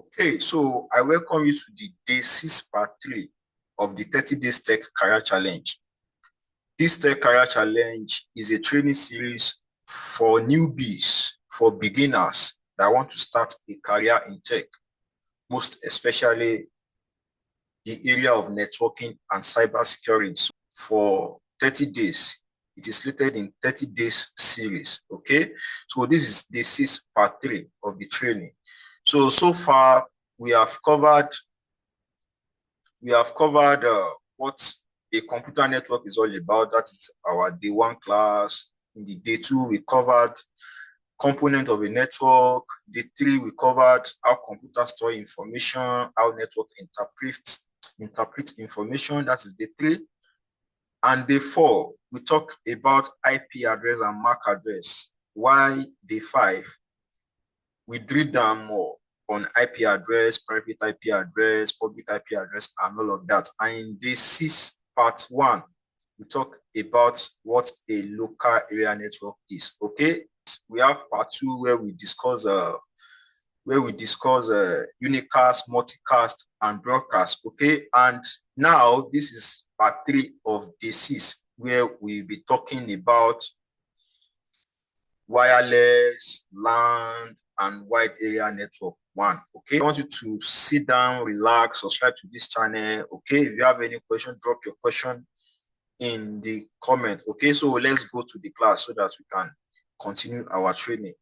Okay, so I welcome you to the day 6 part 3 of the 30 Days Tech Career Challenge. This Tech Career Challenge is a training series for newbies, for beginners that want to start a career in tech, most especially the area of networking and cybersecurity. So for 30 days, it is slated in 30 days series. Okay, so this is the 6 part 3 of the training. So far we have covered what a computer network is all about. That is our day 1 class. In the day 2, we covered component of a network. Day 3, we covered how computers store information, how network interpret information. That is day 3. And day 4, we talk about IP address and MAC address. While day 5, we drill down more on IP address, private IP address, public IP address, and all of that. And in day 6, part 1, we talk about what a local area network is. Okay, we have part 2 where we discuss unicast, multicast, and broadcast. Okay, and now this is part 3 of day 6 where we'll be talking about wireless, LAN, and wide area network 1. Okay, I want you to sit down, relax, subscribe to this channel. Okay, if you have any question, drop your question in the comment. Okay, so let's go to the class so that we can continue our training.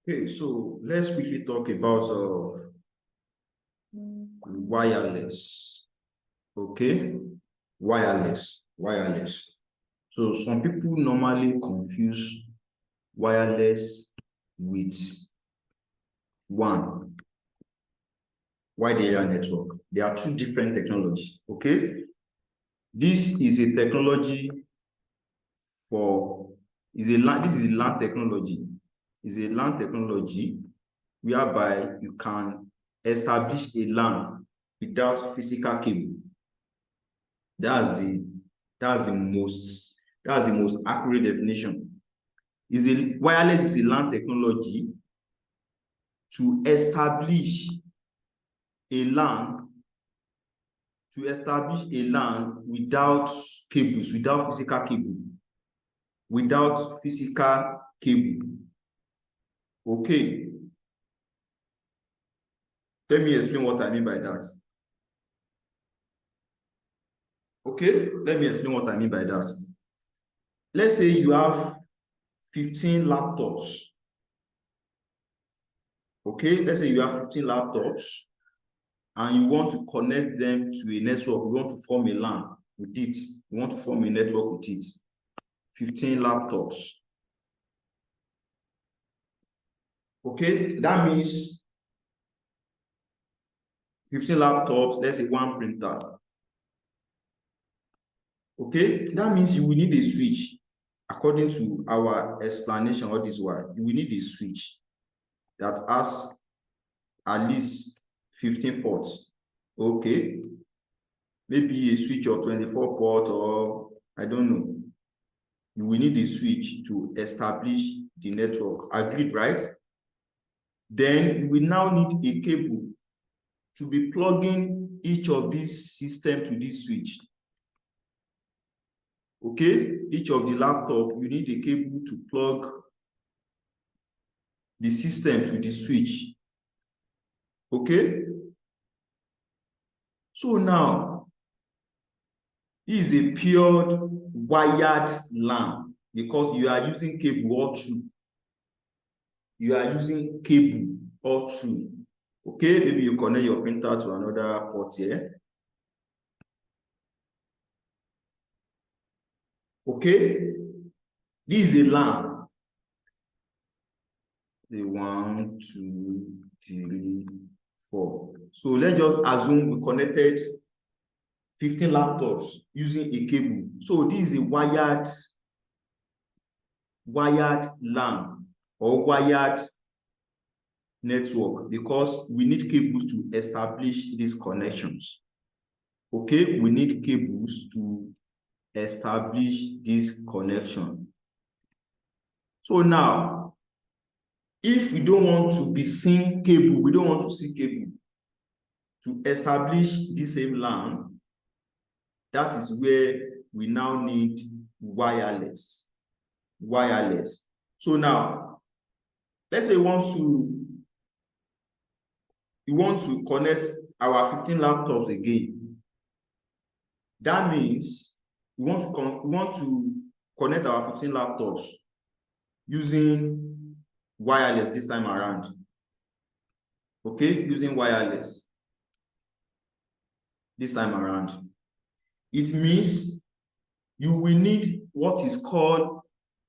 Okay, so let's quickly talk about wireless. Okay, wireless. So some people normally confuse wireless with WAN, wide area network. There are 2 different technologies. Okay, this is a technology this is a LAN technology. Is a LAN technology whereby you can establish a LAN without physical cable. That's the most accurate definition. Wireless is a LAN technology to establish a LAN without cables, without physical cable. Okay, let me explain what I mean by that. Okay, let me explain what I mean by that. Let's say you have 15 laptops. Okay, let's say you have 15 laptops and you want to connect them to a network. You want to form a LAN with it. You want to form a network with it. 15 laptops. Okay, that means 15 laptops, let's say 1 printer. Okay, that means you will need a switch. According to our explanation, what is why you will need a switch that has at least 15 ports. Okay, maybe a switch of 24 ports, or I don't know. You will need a switch to establish the network. Agreed, right? Then you will now need a cable to be plugging each of these systems to this switch. Okay, each of the laptop, you need a cable to plug the system to the switch. Okay, so now this is a pure wired LAN because you are using cable all through. Okay, maybe you connect your printer to another port here. Okay, this is a LAN. 1, 2, 3, 4. So let's just assume we connected 15 laptops using a cable. So this is a wired LAN or wired network because we need cables to establish these connections. Okay, we need cables to establish this connection. So now, if we don't want to be seeing cable, we don't want to see cable to establish the same LAN, that is where we now need wireless. Wireless. So now, let's say you want to connect our 15 laptops again. That means we want to connect our 15 laptops using wireless this time around. Okay, using wireless this time around. It means you will need what is called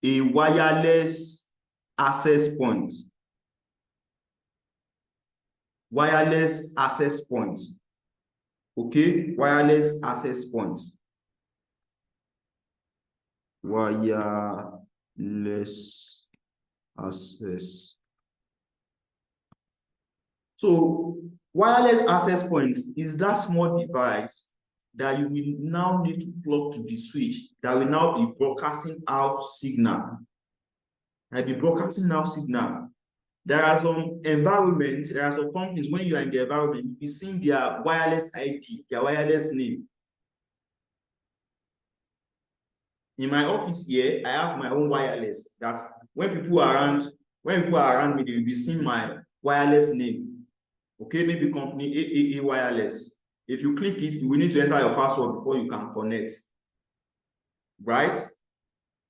a wireless access point. Wireless access points. Okay, wireless access points. Wireless access. So wireless access points is that small device that you will now need to plug to the switch that will now be broadcasting out signal. There are some environments, there are some companies, when you are in the environment, you'll be seeing their wireless ID, their wireless name. In my office here, I have my own wireless that when people are around me, they will be seeing my wireless name. Okay, maybe company AAA wireless. If you click it, you will need to enter your password before you can connect. Right?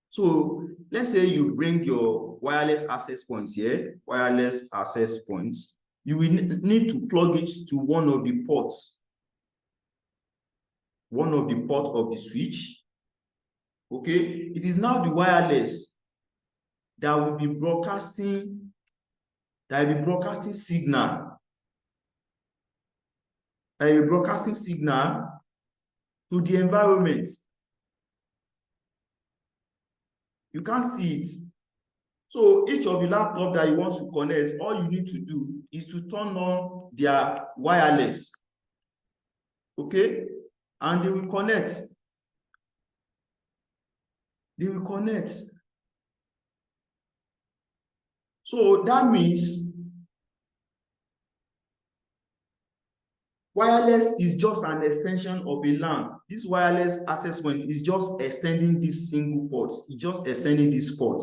So let's say you bring your wireless access points here, wireless access points. You will need to plug it to one of the ports of the switch. Okay, it is now the wireless that will be broadcasting signal. That will be broadcasting signal to the environment. You can't see it. So each of the laptop that you want to connect, all you need to do is to turn on their wireless. Okay? And they will connect. So that means wireless is just an extension of a LAN. This wireless access point is just extending this single port. It's just extending this port.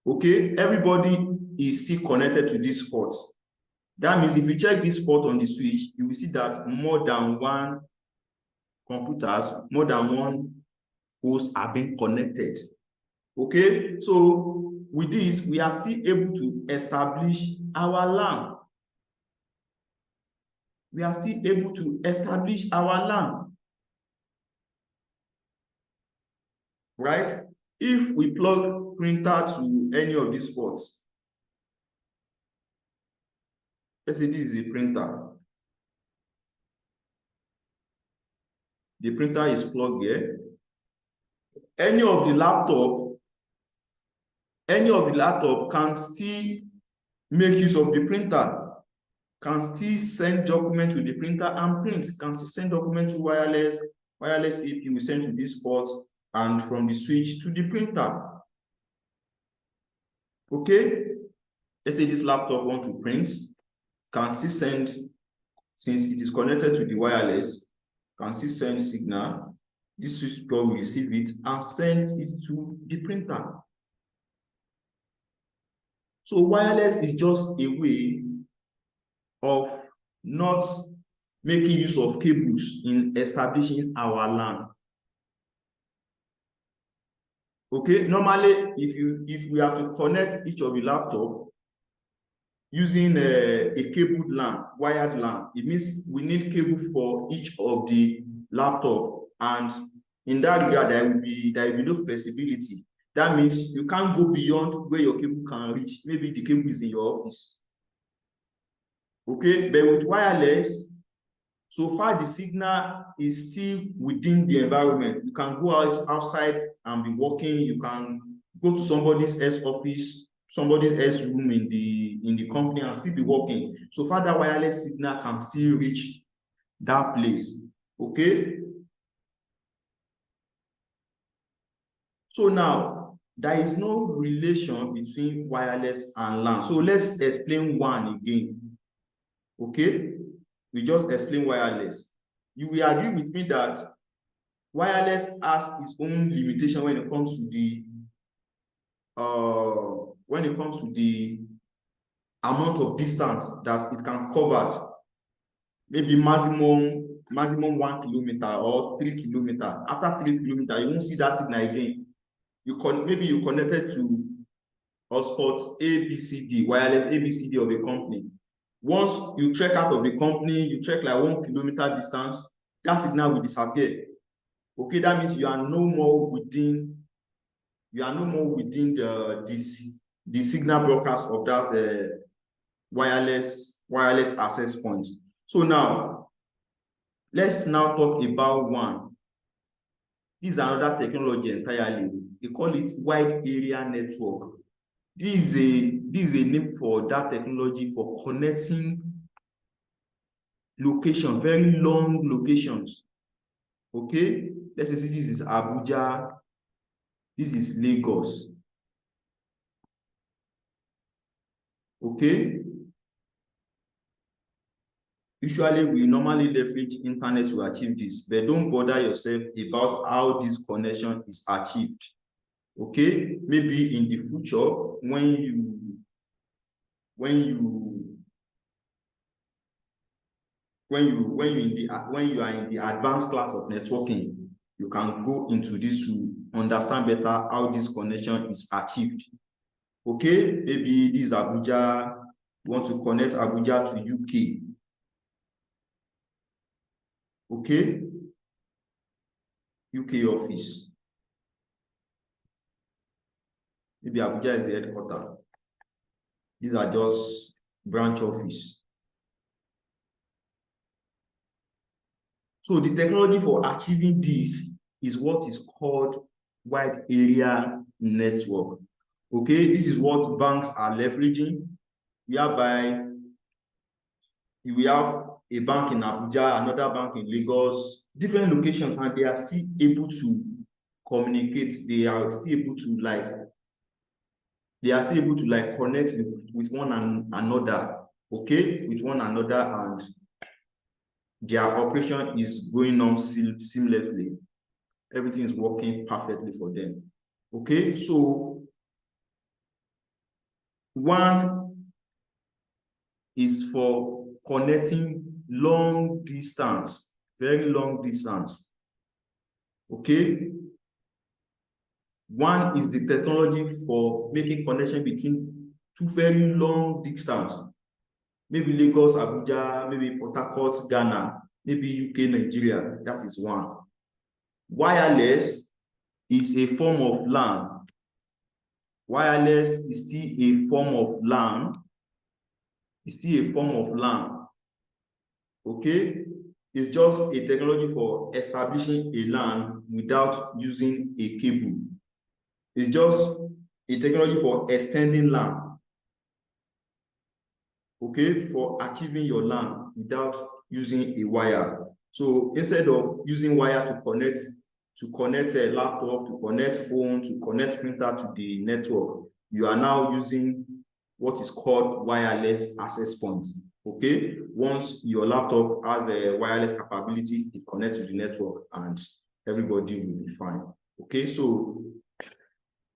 Okay, everybody is still connected to this port. That means if you check this port on the switch, you will see that more than one host are being connected. Okay, so with this, we are still able to establish our LAN. Right? If we plug printer to any of these ports, let's say this is a printer. The printer is plugged here. Any of the laptop can still make use of the printer, can still send document to the printer and print, can still send document to wireless AP we send to this port and from the switch to the printer. Okay, let's say this laptop wants to print, can still send, since it is connected to the wireless, can still send signal. This switch plug will receive it and send it to the printer. So wireless is just a way of not making use of cables in establishing our LAN. Okay, normally if we have to connect each of the laptop using a cabled LAN, wired LAN, it means we need cable for each of the laptop, and in that regard there will be no flexibility. That means you can't go beyond where your cable can reach. Maybe the cable is in your office. Okay, but with wireless, so far the signal is still within the environment. You can go outside and be working. You can go to somebody's else office, somebody's else room in the company and still be working. So far that wireless signal can still reach that place. Okay. So now, there is no relation between wireless and LAN. So let's explain WAN again. Okay, we just explain wireless. You will agree with me that wireless has its own limitation when it comes to the amount of distance that it can cover. Maybe maximum 1 kilometer or 3 kilometers. After 3 kilometers, you won't see that signal again. Maybe you connected to hotspot ABCD, wireless ABCD of a company. Once you trek out of the company, you trek like 1 kilometer distance, that signal will disappear. Okay, that means you are no more within the signal broadcast of that wireless access point. So now, let's now talk about WAN. This is another technology entirely. They call it wide area network. This is a name for that technology for connecting location, very long locations. Okay, let's say this is Abuja, this is Lagos. Okay, usually we normally leverage internet to achieve this, but don't bother yourself about how this connection is achieved. Okay, maybe in the future when you are in the advanced class of networking, you can go into this to understand better how this connection is achieved. Okay, maybe this is Abuja. You want to connect Abuja to UK. Okay, UK office. Maybe Abuja is the headquarters. These are just branch office. So the technology for achieving this is what is called wide area network. Okay, this is what banks are leveraging, whereby you will have a bank in Abuja, another bank in Lagos, different locations, and they are still able to communicate. They are still able to connect with one another. Okay, with one another, and their operation is going on seamlessly. Everything is working perfectly for them. Okay, so WAN is for connecting long distance, very long distance. Okay, WAN is the technology for making connection between two very long distance. Maybe Lagos, Abuja, maybe Port Harcourt, Ghana, maybe UK, Nigeria. That is one. Wireless is a form of LAN. Wireless is still a form of LAN. It's still a form of LAN. Okay? It's just a technology for establishing a LAN without using a cable. It's just a technology for extending LAN. Okay? For achieving your LAN without using a wire. So instead of using wire to connect a laptop, to connect phone, to connect printer to the network, you are now using what is called wireless access points. Okay, once your laptop has a wireless capability, it connects to the network and everybody will be fine. Okay, so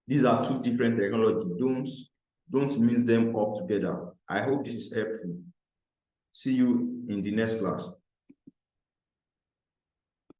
these are two different technologies. Don't mix them up together. I hope this is helpful. See you in the next class.